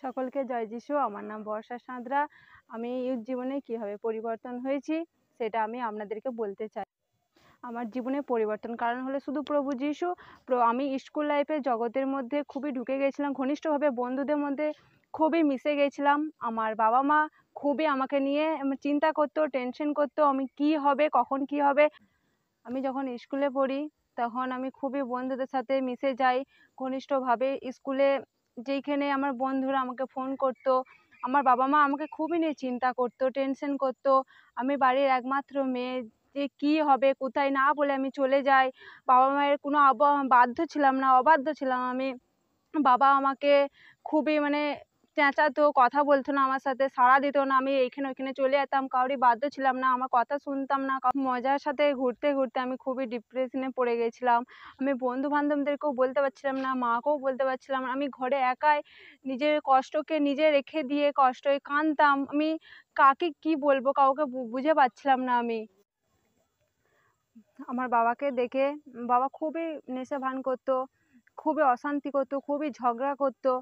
সকলকে জয় যিশু। আমার নাম বর্ষা সাঁতরা। আমি ইয়ুথ জীবনে কীভাবে পরিবর্তন হয়েছি সেটা আমি আপনাদেরকে বলতে চাই। আমার জীবনে পরিবর্তন কারণ হলো শুধু প্রভু যিশু। আমি স্কুল লাইফে জগতের মধ্যে খুবই ঢুকে গেছিলাম, ঘনিষ্ঠভাবে বন্ধুদের মধ্যে খুবই মিশে গেছিলাম। আমার বাবা মা খুবই আমাকে নিয়ে চিন্তা করতো, টেনশন করতো, আমি কি হবে, কখন কি হবে। আমি যখন স্কুলে পড়ি তখন আমি খুবই বন্ধুদের সাথে মিশে যাই ঘনিষ্ঠভাবে। স্কুলে যেইখানে আমার বন্ধুরা আমাকে ফোন করতো, আমার বাবা মা আমাকে খুবই নিয়ে চিন্তা করতো, টেনশন করতো। আমি বাড়ির একমাত্র মেয়ে, যে কি হবে কোথায়, না বলে আমি চলে যাই। বাবা মায়ের কোনো বাধ্য ছিলাম না, অবাধ্য ছিলাম আমি। বাবা আমাকে খুবই চেঁচাতো, কথা বলতো না আমার সাথে, সাড়া দিত না। আমি এইখানে ওইখানে চলে যেতাম, কাউরই বাধ্য ছিলাম না, আমার কথা শুনতাম না। মজার সাথে ঘুরতে ঘুরতে আমি খুবই ডিপ্রেশনে পড়ে গেছিলাম। আমি বন্ধু বান্ধবদেরকেও বলতে পারছিলাম না, মাকেও বলতে পারছিলাম না। আমি ঘরে একাই নিজের কষ্টকে নিজে রেখে দিয়ে কষ্টে কাঁদতাম। আমি কাকে কি বলবো, কাউকে বুঝে পাচ্ছিলাম না আমি। আমার বাবাকে দেখে, বাবা খুবই নেশা ভান করতো, খুবই অশান্তি করতো, খুবই ঝগড়া করতো।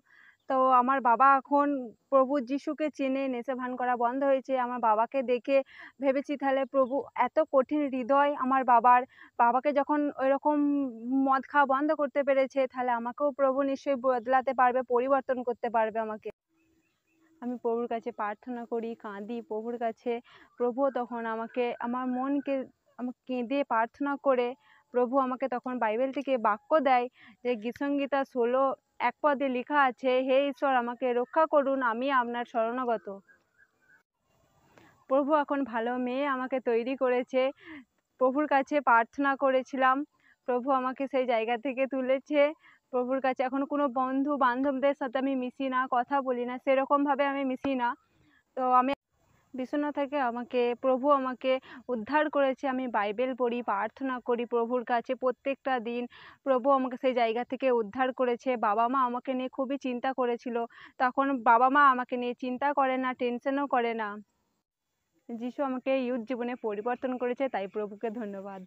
তো আমার বাবা এখন প্রভু যিশুকে চেনে, নেশা ভান করা বন্ধ হয়েছে। আমার বাবাকে দেখে ভেবেছি তাহলে প্রভু এত কঠিন হৃদয় আমার বাবার, বাবাকে যখন ওইরকম মদ খাওয়া বন্ধ করতে পেরেছে, তাহলে আমাকেও প্রভু নিশ্চয়ই বদলাতে পারবে, পরিবর্তন করতে পারবে আমাকে। আমি প্রভুর কাছে প্রার্থনা করি, কাঁদি প্রভুর কাছে। প্রভুও তখন আমাকে, আমার মনকে কেঁদে প্রার্থনা করে প্রভু আমাকে তখন বাইবেল থেকে বাক্য দেয়, যে গীতসংহিতা 16 পদে লেখা আছে, হে ঈশ্বর আমাকে রক্ষা করুন, আমি আপনার শরণাগত। প্রভু এখন ভালো মেয়ে আমাকে তৈরি করেছে। প্রভুর কাছে প্রার্থনা করেছিলাম, প্রভু আমাকে সেই জায়গা থেকে তুলেছে। প্রভুর কাছে এখন কোনো বন্ধু বান্ধবদের সাথে আমি মিশি না, কথা বলি না, সেরকমভাবে আমি মিশি না। তো আমি বিষণ্ণ থেকে প্রভু আমাকে উদ্ধার করেছে। আমি বাইবেল পড়ি, প্রার্থনা করি প্রভুর কাছে প্রত্যেকটা দিন। প্রভু আমাকে সেই জায়গা থেকে উদ্ধার করেছে। বাবা মা আমাকে নিয়ে খুবই চিন্তা করেছিল, তখন বাবা মা আমাকে নিয়ে চিন্তা করে না, টেনশনও করে না। যিশু আমাকে ইয়ুথ জীবনে পরিবর্তন করেছে, তাই প্রভুকে ধন্যবাদ।